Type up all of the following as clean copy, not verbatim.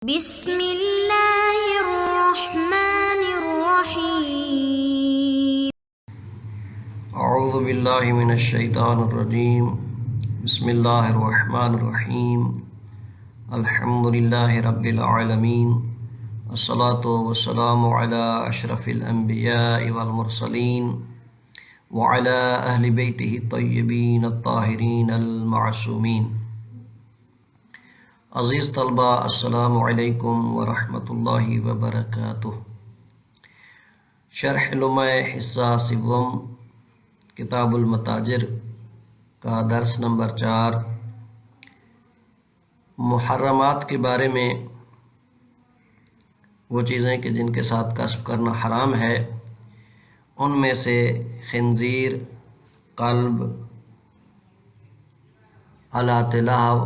بسم اللہ الرحمن الرحیم۔ اعوذ باللہ من الشیطان الرجیم۔ بسم اللہ الرحمن الرحیم۔ الحمد للہ رب العالمین، والصلاة والسلام علی اشرف الانبیاء والمرسلین وعلی اہل بیتہ الطیبین الطاہرین المعصومین۔ عزیز طلبہ، السلام علیکم ورحمۃ اللہ وبرکاتہ۔ شرح لمع حصہ سوم، کتاب المتاجر کا درس نمبر 4، محرمات کے بارے میں وہ چیزیں کہ جن کے ساتھ کسب کرنا حرام ہے، ان میں سے خنزیر، قلب، آلات لہو،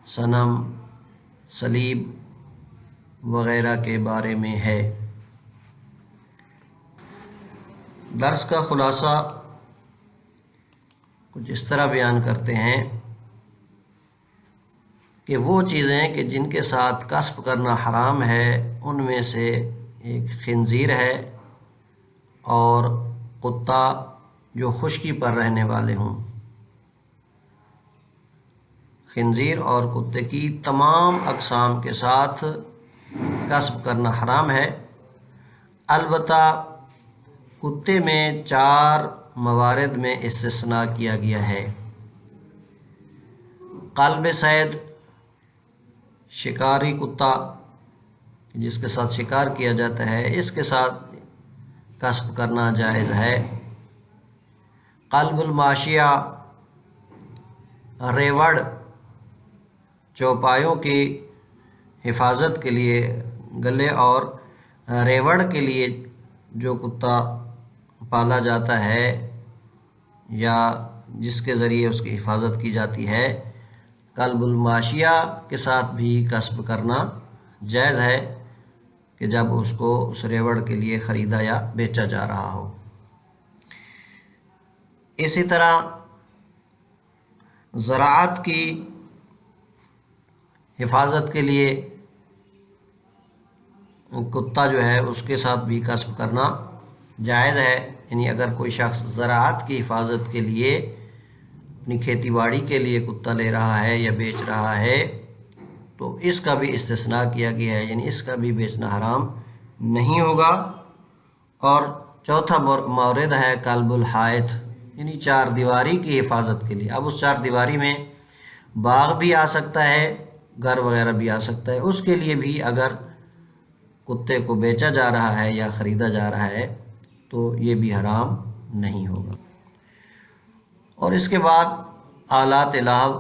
صنم، صلیب وغیرہ کے بارے میں ہے۔ درس کا خلاصہ کچھ اس طرح بیان کرتے ہیں کہ وہ چیزیں کہ جن کے ساتھ کسب کرنا حرام ہے، ان میں سے ایک خنزیر ہے اور کتا جو خشکی پر رہنے والے ہوں۔ خنزیر اور کتے کی تمام اقسام کے ساتھ کسب کرنا حرام ہے، البتہ کتے میں 4 موارد میں استثناء کیا گیا ہے۔ قلب صید، شکاری کتا جس کے ساتھ شکار کیا جاتا ہے، اس کے ساتھ کسب کرنا جائز ہے۔ قلب الماشیہ، ریوڑ، چوپایوں کی حفاظت کے لیے گلے اور ریوڑ کے لیے جو کتا پالا جاتا ہے یا جس کے ذریعے اس کی حفاظت کی جاتی ہے، قلب الماشیہ کے ساتھ بھی کسب کرنا جائز ہے کہ جب اس کو اس ریوڑ کے لیے خریدا یا بیچا جا رہا ہو۔ اسی طرح زراعت کی حفاظت کے لیے کتا جو ہے اس کے ساتھ بھی کسب کرنا جائز ہے، یعنی اگر کوئی شخص زراعت کی حفاظت کے لیے اپنی کھیتی باڑی کے لیے کتا لے رہا ہے یا بیچ رہا ہے تو اس کا بھی استثناء کیا گیا ہے، یعنی اس کا بھی بیچنا حرام نہیں ہوگا۔ اور چوتھا مورد ہے قلب الحائط، یعنی 4 دیواری کی حفاظت کے لیے۔ اب اس 4 دیواری میں باغ بھی آ سکتا ہے، گھر وغیرہ بھی آ سکتا ہے، اس کے لیے بھی اگر کتے کو بیچا جا رہا ہے یا خریدا جا رہا ہے تو یہ بھی حرام نہیں ہوگا۔ اور اس کے بعد آلات لہو،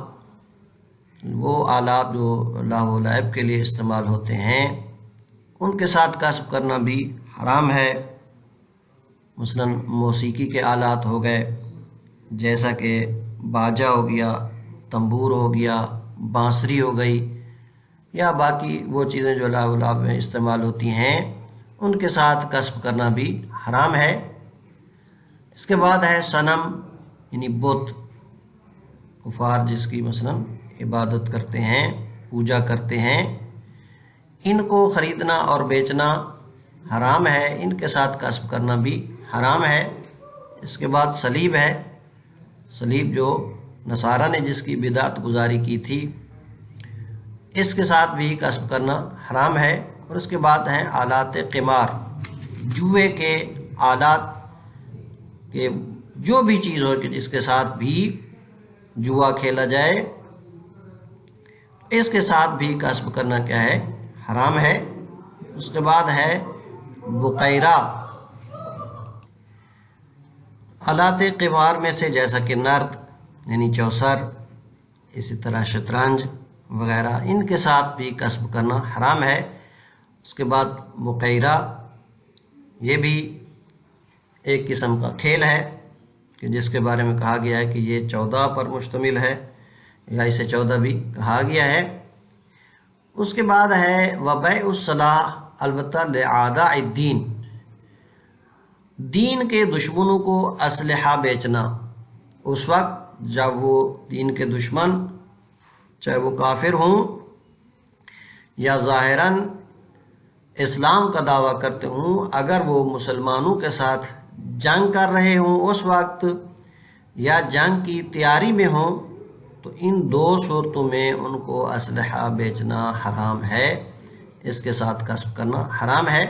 وہ آلات جو لہو و لعب کے لیے استعمال ہوتے ہیں، ان کے ساتھ کسب کرنا بھی حرام ہے۔ مثلا موسیقی کے آلات ہو گئے، جیسا کہ باجا ہو گیا، تنبور ہو گیا، بانسری ہو گئی، یا باقی وہ چیزیں جو لہو و لعب میں استعمال ہوتی ہیں، ان کے ساتھ کسب کرنا بھی حرام ہے۔ اس کے بعد ہے صنم، یعنی بت، کفار جس کی مثلا عبادت کرتے ہیں، پوجا کرتے ہیں، ان کو خریدنا اور بیچنا حرام ہے، ان کے ساتھ کسب کرنا بھی حرام ہے۔ اس کے بعد صلیب ہے، صلیب جو نصارہ نے جس کی بدعت گزاری کی تھی، اس کے ساتھ بھی کسب کرنا حرام ہے۔ اور اس کے بعد ہیں آلات قمار، جوئے کے آلات کے جو بھی چیز ہو کہ جس کے ساتھ بھی جوا کھیلا جائے، اس کے ساتھ بھی کسب کرنا کیا ہے؟ حرام ہے۔ اس کے بعد ہے بقیرہ، آلات قمار میں سے جیسا کہ نرد یعنی چوسر، اسی طرح شطرنج وغیرہ، ان کے ساتھ بھی کسب کرنا حرام ہے۔ اس کے بعد بقیرہ، یہ بھی ایک قسم کا کھیل ہے کہ جس کے بارے میں کہا گیا ہے کہ یہ 14 پر مشتمل ہے، یا اسے 14 بھی کہا گیا ہے۔ اس کے بعد ہے وبیع السلاح، البتہ لأعداء الدین، دین کے دشمنوں کو اسلحہ بیچنا اس وقت جب وہ دین کے دشمن چاہے وہ کافر ہوں یا ظاہراً اسلام کا دعویٰ کرتے ہوں، اگر وہ مسلمانوں کے ساتھ جنگ کر رہے ہوں اس وقت یا جنگ کی تیاری میں ہوں، تو ان دو صورتوں میں ان کو اسلحہ بیچنا حرام ہے، اس کے ساتھ کسب کرنا حرام ہے۔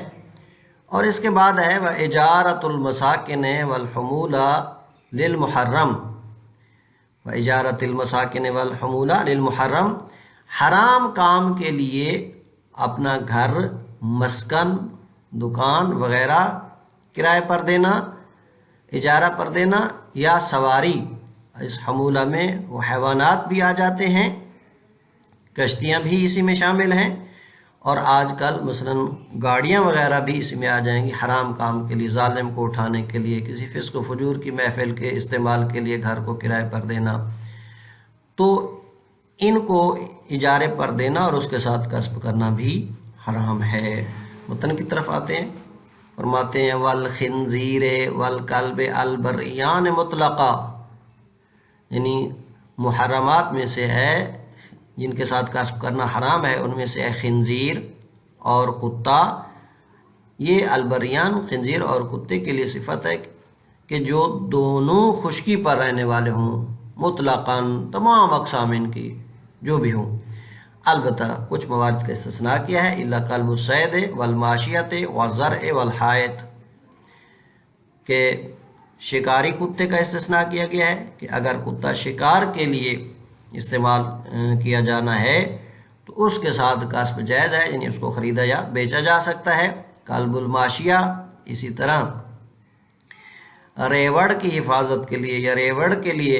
اور اس کے بعد ہے وَإِجَارَةُ الْمَسَاكِنِ وَالْحُمُولَ لِلْمُحَرَّمِ، وَإِجَارَةِ الْمَسَاكِنِ وَالْحُمُولَ لِلْمُحَرَّمِ، حرام کام کے لیے اپنا گھر، مسکن، دکان وغیرہ کرائے پر دینا، اجارہ پر دینا، یا سواری، اس حمولہ میں وہ حیوانات بھی آ جاتے ہیں، کشتیاں بھی اسی میں شامل ہیں، اور آج کل مثلا گاڑیاں وغیرہ بھی اس میں آ جائیں گی حرام کام کے لیے، ظالم کو اٹھانے کے لیے، کسی فسق و فجور کی محفل کے استعمال کے لیے گھر کو کرائے پر دینا، تو ان کو اجارے پر دینا اور اس کے ساتھ کسب کرنا بھی حرام ہے۔ متن کی طرف آتے ہیں، فرماتے ہیں والخنزیر والکلب البریان مطلقا، یعنی محرمات میں سے ہے جن کے ساتھ کسب کرنا حرام ہے، ان میں سے ہے خنزیر اور کتا۔ یہ البریان خنزیر اور کتے کے لیے صفت ہے کہ جو دونوں خشکی پر رہنے والے ہوں، مطلقاً تمام اقسام ان کی جو بھی ہوں، البتہ کچھ موارد کا استثناء کیا ہے، الا کلب الصید والماشیت والزرع والحائط، کہ شکاری کتے کا استثناء کیا گیا ہے کہ اگر کتا شکار کے لیے استعمال کیا جانا ہے تو اس کے ساتھ کسب جائز ہے، یعنی اس کو خریدا یا بیچا جا سکتا ہے۔ کلب الماشیہ، اسی طرح ریوڑ کی حفاظت کے لیے یا ریوڑ کے لیے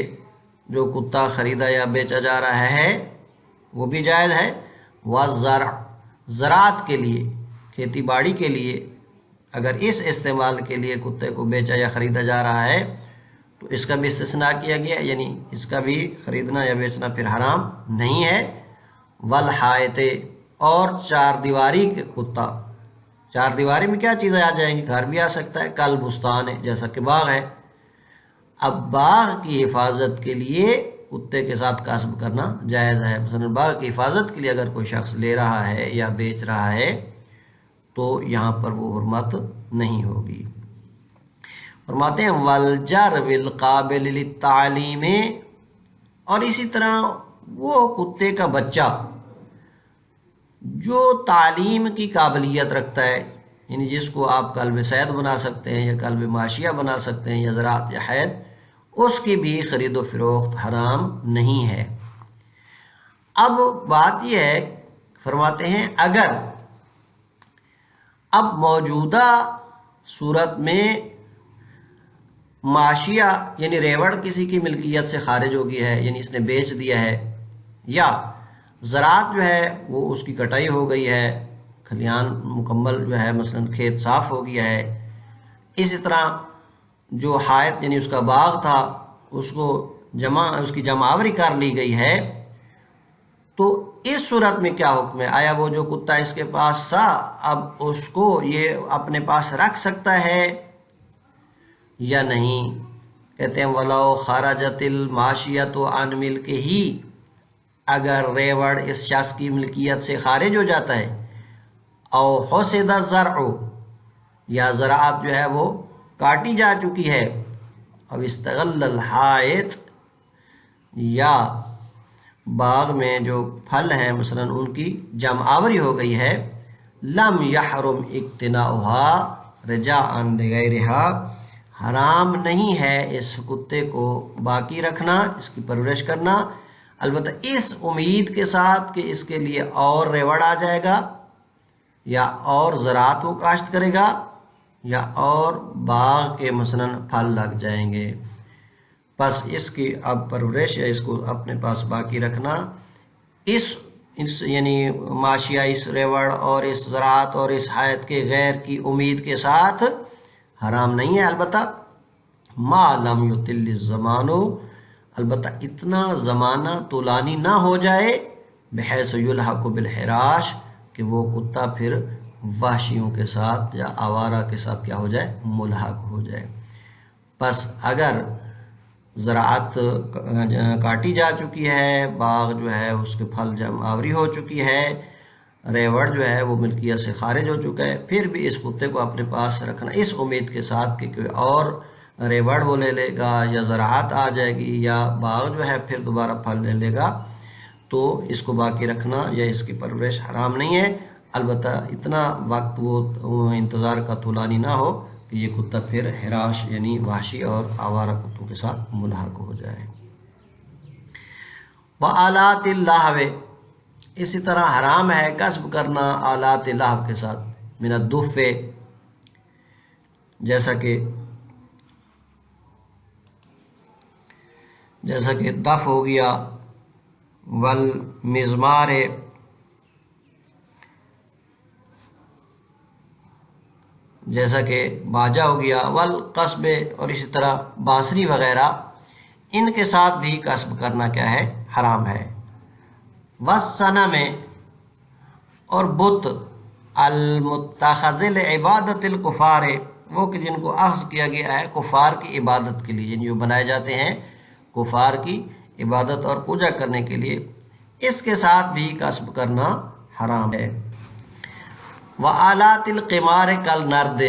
جو کتا خریدا یا بیچا جا رہا ہے وہ بھی جائز ہے۔ والزرع، زراعت کے لیے، کھیتی باڑی کے لیے اگر اس استعمال کے لیے کتے کو بیچا یا خریدا جا رہا ہے تو اس کا بھی استثناء کیا گیا، یعنی اس کا بھی خریدنا یا بیچنا پھر حرام نہیں ہے۔ والحائط، اور چار دیواری کے کتا، چار دیواری میں کیا چیزیں آ جائیں گی، گھر بھی آ سکتا ہے، کل بستان ہے جیسا کہ باغ ہے۔ اب باغ کی حفاظت کے لیے کتے کے ساتھ کسب کرنا جائز ہے، مثلا باغ کی حفاظت کے لیے اگر کوئی شخص لے رہا ہے یا بیچ رہا ہے تو یہاں پر وہ حرمت نہیں ہوگی۔ فرماتے ہیں والجر بالقابل للتعلیم، اور اسی طرح وہ کتے کا بچہ جو تعلیم کی قابلیت رکھتا ہے، یعنی جس کو آپ کلب صید بنا سکتے ہیں یا کلب ماشیہ بنا سکتے ہیں یا زراعت یا حید، اس کی بھی خرید و فروخت حرام نہیں ہے۔ اب بات یہ ہے، فرماتے ہیں اگر اب موجودہ صورت میں ماشیہ یعنی ریوڑ کسی کی ملکیت سے خارج ہو گئی ہے، یعنی اس نے بیچ دیا ہے، یا زراعت جو ہے وہ اس کی کٹائی ہو گئی ہے، کھلیان مکمل جو ہے مثلا کھیت صاف ہو گیا ہے، اسی طرح جو حائط یعنی اس کا باغ تھا اس کی جمع آوری کر لی گئی ہے، تو اس صورت میں کیا حکم ہے؟ آیا وہ جو کتا اس کے پاس تھا اب اس کو یہ اپنے پاس رکھ سکتا ہے یا نہیں؟ کہتے ہیں وَلَوْ خَرَجَتِ الْمَاشِيَةُ عَنْ مِلْكِهِ، اگر ریوڑ اس شخص کی ملکیت سے خارج ہو جاتا ہے، او حُسِدَ الزَّرْعُ، یا زراعت جو ہے وہ کاٹی جا چکی ہے، اب استغل الحائط، یا باغ میں جو پھل ہیں مثلا ان کی جمع آوری ہو گئی ہے، لم یحرم اقتناؤها رجاء لغیرها، حرام نہیں ہے اس کتے کو باقی رکھنا، اس کی پرورش کرنا، البتہ اس امید کے ساتھ کہ اس کے لیے اور ریوڑ آ جائے گا یا اور زراعت وہ کاشت کرے گا یا اور باغ کے مثلا پھل لگ جائیں گے، بس اس کی اب پرورش یا اس کو اپنے پاس باقی رکھنا اس یعنی ماشیہ، اس ریوڑ اور اس زراعت اور اس حائط کے غیر کی امید کے ساتھ حرام نہیں ہے، البتہ ما لم یطل الزمان، البتہ اتنا زمانہ طولانی نہ ہو جائے، بحیث یلحق بالحراش، کہ وہ کتا پھر وحشیوں کے ساتھ یا آوارہ کے ساتھ کیا ہو جائے، ملحق ہو جائے۔ بس اگر زراعت کاٹی جا چکی ہے، باغ جو ہے اس کے پھل جمع آوری ہو چکی ہے، ریوڑ جو ہے وہ ملکیت سے خارج ہو چکا ہے، پھر بھی اس کتے کو اپنے پاس رکھنا اس امید کے ساتھ کہ کوئی اور ریوڑ وہ لے لے گا یا زراعت آ جائے گی یا باغ جو ہے پھر دوبارہ پھل لے لے گا، تو اس کو باقی رکھنا یا اس کی پرورش حرام نہیں ہے، البتہ اتنا وقت وہ انتظار کا طولانی نہ ہو کہ یہ کتا پھر حراش یعنی وحشی اور آوارہ کتوں کے ساتھ ملحق ہو جائے۔ وآلات اللہو، اسی طرح حرام ہے کسب کرنا آلات لہو کے ساتھ، من الدف، جیسا کہ دف ہو گیا، والمزمار، جیسا کہ باجا ہو گیا، والقصب، اور اسی طرح بانسری وغیرہ، ان کے ساتھ بھی کسب کرنا کیا ہے؟ حرام ہے۔ والصنم، اور بت، المتخذ لعبادت الکفار، وہ کہ جن کو اخذ کیا گیا ہے کفار کی عبادت کے لیے، جو بنائے جاتے ہیں کفار کی عبادت اور پوجا کرنے کے لیے، اس کے ساتھ بھی کسب کرنا حرام ہے۔ وآلات القمار کالنرد،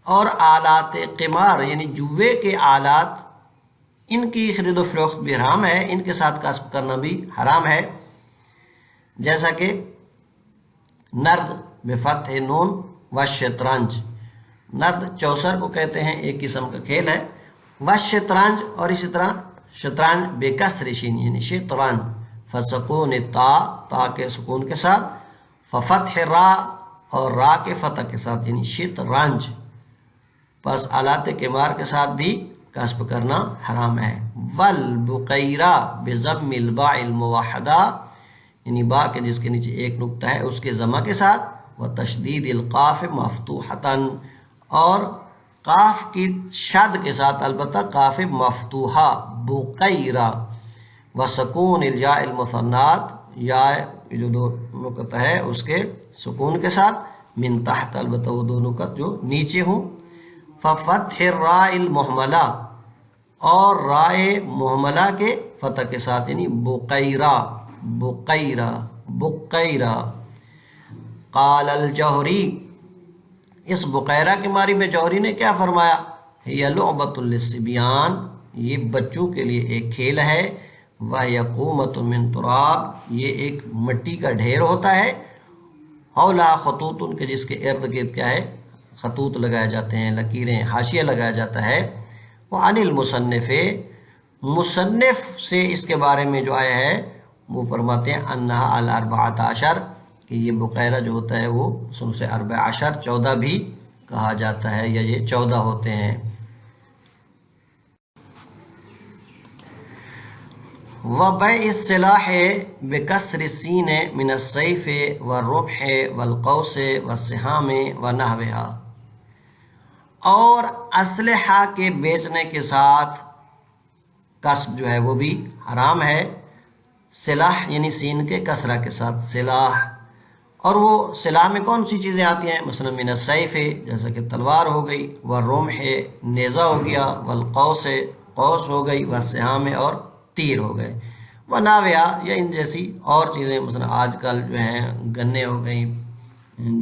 اور آلات قمار یعنی جوے کے آلات، ان کی خرید و فروخت بھی حرام ہے، ان کے ساتھ کسب کرنا بھی حرام ہے، جیسا کہ نرد بفتح نون والشطرنج، نرد چوسر کو کہتے ہیں، ایک قسم کا کھیل ہے، والشطرنج، اور اسی طرح شطرنج بکسر شین یعنی شطرنج، فسکون تا کے سکون کے ساتھ، ففتح را، اور را کے فتح کے ساتھ یعنی شطرنج، پس آلات قمار کے ساتھ بھی کسب کرنا حرام ہے۔ والبقیرہ بضم الباء الموحدہ، یعنی با کے جس کے نیچے ایک نقطہ ہے اس کے ضمہ کے ساتھ، وتشدید القاف مفتوحۃ، اور قاف کی شد کے ساتھ، البتہ قاف مفتوحہ، بقیرہ، وسکون الجاء المثنات، یا جو دو نقط ہے اس کے سکون کے ساتھ، من تحت، البتہ وہ دو نقط جو نیچے ہوں، ففتح الراء المہملہ، اور رائے محملہ کے فتح کے ساتھ یعنی بقیرہ، بقیرہ، بقیرہ۔ قال الجوہری، اس بقیرہ کے بارے میں جوہری نے کیا فرمایا؟ ہی لعبۃ للصبیان، یہ بچوں کے لیے ایک کھیل ہے، وَيَقُومَةٌ مِّن تُرَاب، یہ ایک مٹی کا ڈھیر ہوتا ہے، حولہا خطوط، کے جس کے ارد گرد کیا ہے؟ خطوط لگائے جاتے ہیں، لکیریں، حاشیہ لگایا جاتا ہے۔ وعن المصنف، مصنف سے اس کے بارے میں جو آیا ہے وہ فرماتے ہیں انہا الاربعۃ عشر، کہ یہ بقیرہ جو ہوتا ہے وہ سنس اربع عشر، 14 بھی کہا جاتا ہے، یا یہ 14 ہوتے ہیں۔ وبيع السلاح بكسر السين من السيف والرمح والقوس والسهام ونحوها، اور اسلحہ کے بیچنے کے ساتھ کسب جو ہے وہ بھی حرام ہے، سلاح یعنی سین کے کسرہ کے ساتھ سلاح، اور وہ سلاح میں کون سی چیزیں آتی ہیں؟ مثلا من السیف، جیسا کہ تلوار ہو گئی، والرمح نیزہ ہو گیا، والقوس قوس ہو گئی، والسہام اور تیر ہو گئے، وناویہ، یا ان جیسی اور چیزیں، مثلا آج کل جو ہیں گنے ہو گئی،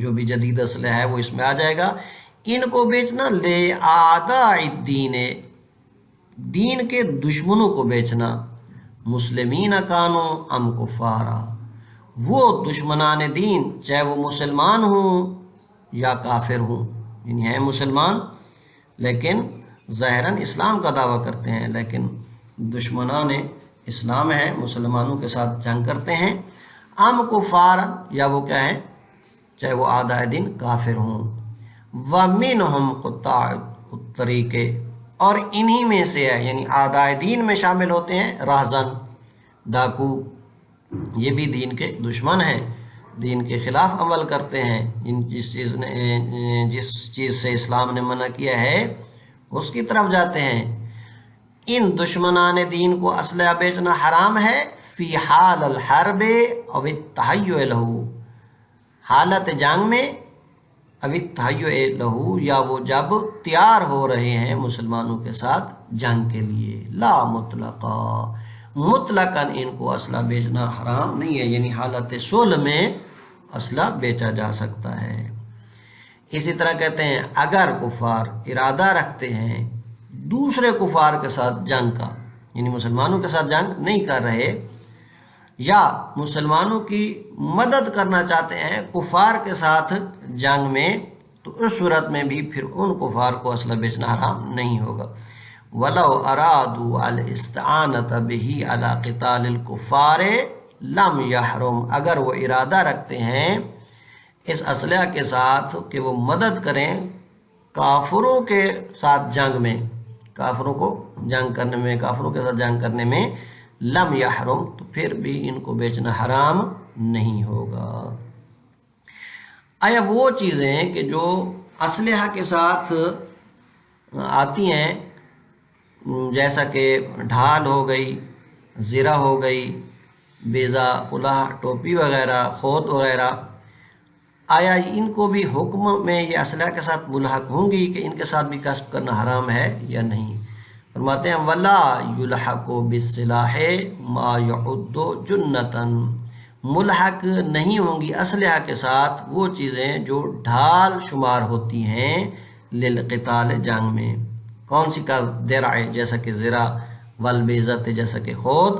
جو بھی جدید اسلحہ ہے وہ اس میں آ جائے گا، ان کو بیچنا لے اعداء الدین، دین کے دشمنوں کو بیچنا، مسلمین کانو ام کفارا، وہ دشمنان دین چاہے وہ مسلمان ہوں یا کافر ہوں، یعنی ہیں مسلمان لیکن ظاہراً اسلام کا دعویٰ کرتے ہیں لیکن دشمنان اسلام ہیں، مسلمانوں کے ساتھ جنگ کرتے ہیں، ام کفار، یا وہ کیا ہیں؟ چاہے وہ اعداء دین کافر ہوں، ومنہم قطاع الطریق، اور انہی میں سے ہے، یعنی اعداء دین میں شامل ہوتے ہیں راہزن، ڈاکو، یہ بھی دین کے دشمن ہیں، دین کے خلاف عمل کرتے ہیں، جس چیز سے اسلام نے منع کیا ہے اس کی طرف جاتے ہیں۔ ان دشمنان دین کو اسلحہ بیچنا حرام ہے، فی حال الحرب او التحیؤ لہ، حالت جنگ میں، او التحیؤ لہ، یا وہ جب تیار ہو رہے ہیں مسلمانوں کے ساتھ جنگ کے لیے، لا مطلقا، مطلقاً ان کو اسلحہ بیچنا حرام نہیں ہے، یعنی حالت صلح میں اسلحہ بیچا جا سکتا ہے۔ اسی طرح کہتے ہیں اگر کفار ارادہ رکھتے ہیں دوسرے کفار کے ساتھ جنگ کا، یعنی مسلمانوں کے ساتھ جنگ نہیں کر رہے، یا مسلمانوں کی مدد کرنا چاہتے ہیں کفار کے ساتھ جنگ میں، تو اس صورت میں بھی پھر ان کفار کو اسلحہ بیچنا حرام نہیں ہوگا۔ وَلَوْ أَرَادُوا الْإِسْتِعَانَةَ بِهِ عَلَى قِتَالِ الْكُفَّارِ لَمْ يَحْرُمْ، اگر وہ ارادہ رکھتے ہیں اس اسلحہ کے ساتھ کہ وہ مدد کریں کافروں کے ساتھ جنگ میں، کافروں کو جنگ کرنے میں، کافروں کے ساتھ جنگ کرنے میں، لم یحرم، تو پھر بھی ان کو بیچنا حرام نہیں ہوگا۔ آیا وہ چیزیں کہ جو اسلحہ کے ساتھ آتی ہیں، جیسا کہ ڈھال ہو گئی، زرہ ہو گئی، بیضہ، قلعہ، ٹوپی وغیرہ، خود وغیرہ، آیا ان کو بھی حکم میں یہ اسلحہ کے ساتھ ملحق ہوں گی کہ ان کے ساتھ بھی کسب کرنا حرام ہے یا نہیں؟ فرماتے ہیں وَلَا يُلْحَقُ بِالسِّلَاحِ مَا يَعُدُّ جُنَّةً، ملحق نہیں ہوں گی اسلحہ کے ساتھ وہ چیزیں جو ڈھال شمار ہوتی ہیں للقتال، جنگ میں۔ کون سی؟ کا درع، جیسا کہ زرہ، والبیضۃ، جیسا کہ خود،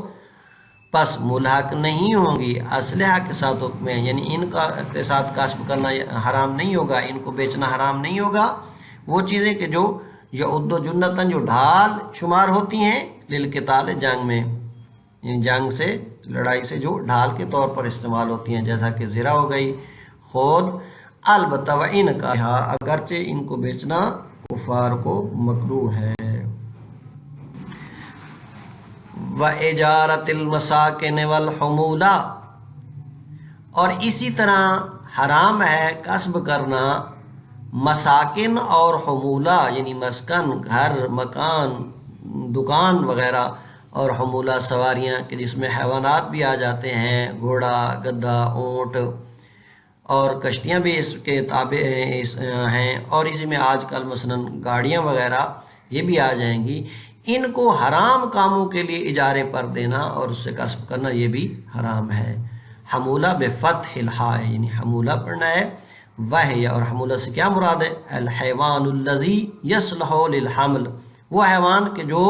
پس ملحق نہیں ہوں گی اسلحہ کے ساتھ حکم میں، یعنی ان کا کے ساتھ کسب کرنا حرام نہیں ہوگا، ان کو بیچنا حرام نہیں ہوگا، وہ چیزیں کہ جو یعد جنتاً، جو ڈھال شمار ہوتی ہیں للقتال، جنگ میں، یعنی جنگ سے، لڑائی سے جو ڈھال کے طور پر استعمال ہوتی ہیں، جیسا کہ زرہ ہو گئی، خود، البتہ ان کا اگرچہ ان کو بیچنا کفار کو مکروہ ہے۔ وَإِجَارَةِ الْمَسَاكِنِ وَالْحُمُولَةِ، اور اسی طرح حرام ہے کسب کرنا مساکن اور حمولہ، یعنی مسکن، گھر، مکان، دکان وغیرہ، اور حمولہ سواریاں کہ جس میں حیوانات بھی آ جاتے ہیں، گھوڑا، گدھا، اونٹ، اور کشتیاں بھی اس کے تابع ہیں، اور اسی میں آج کل مثلاً گاڑیاں وغیرہ یہ بھی آ جائیں گی۔ ان کو حرام کاموں کے لیے اجارے پر دینا اور اس سے کسب کرنا یہ بھی حرام ہے۔ حمولہ بفتح الحاء، یعنی حمولہ پڑھنا ہے، وہی، اور حمولہ سے کیا مراد ہے؟ الحیوان الذی یصلح للحمل، وہ حیوان کہ جو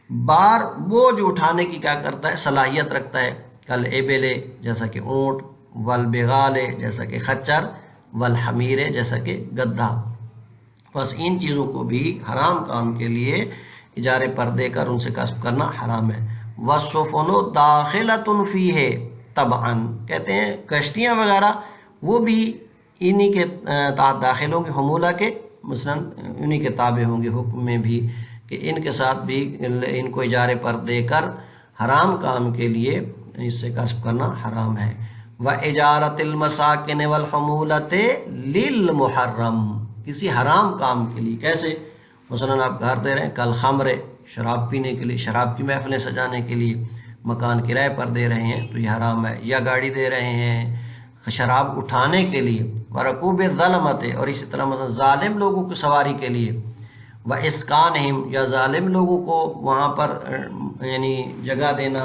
بار بوجھ اٹھانے کی کیا کرتا ہے؟ صلاحیت رکھتا ہے، کل ایبل، جیسا کہ اونٹ، والبغال، جیسا کہ خچر، والحمیر، جیسا کہ گدھا۔ بس ان چیزوں کو بھی حرام کام کے لیے اجارے پر دے کر ان سے کسب کرنا حرام ہے۔ والسفن داخلۃ فیہ طبعاً، کہتے ہیں کشتیاں وغیرہ وہ بھی انہی کے تحت داخل ہوں گے، حمولہ کے مثلاً انہی کے تابع ہوں گے حکم میں بھی، کہ ان کے ساتھ بھی ان کو اجارے پر دے کر حرام کام کے لیے اس سے کسب کرنا حرام ہے۔ وَإِجَارَةِ الْمَسَاكِنِ وَالْحُمُولَةِ لِلْمُحَرَّمِ، کسی حرام کام کے لیے، کیسے؟ مثلاً آپ گھر دے رہے ہیں، کل خمر، شراب پینے کے لیے، شراب کی محفلیں سجانے کے لیے، مکان کرائے پر دے رہے ہیں تو یہ حرام ہے، یا گاڑی دے رہے ہیں شراب اٹھانے کے لیے، وَرَكُوبِ الظَّلَمَةِ، اور اسی طرح مثلا ظالم لوگوں کی سواری کے لیے، وَإِسْكَانِهِمْ، یا ظالم لوگوں کو وہاں پر یعنی جگہ دینا،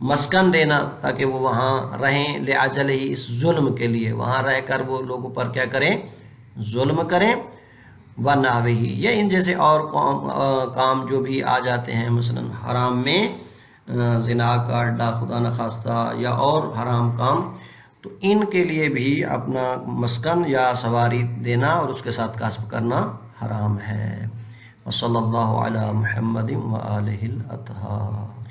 مسکن دینا، تاکہ وہ وہاں رہیں، لِأَجَلِهِ، اس ظلم کے لیے، وہاں رہ کر وہ لوگوں پر کیا کریں؟ ظلم کریں، وَنَحْوِهِ، یہ ان جیسے اور کام جو بھی آ جاتے ہیں مثلا حرام میں، زنا کا اڈا خدا نخواستہ، یا اور حرام کام، تو ان کے لیے بھی اپنا مسکن یا سواری دینا اور اس کے ساتھ کسب کرنا حرام ہے۔ وصلی اللہ علی محمد وآلہ الاطہار۔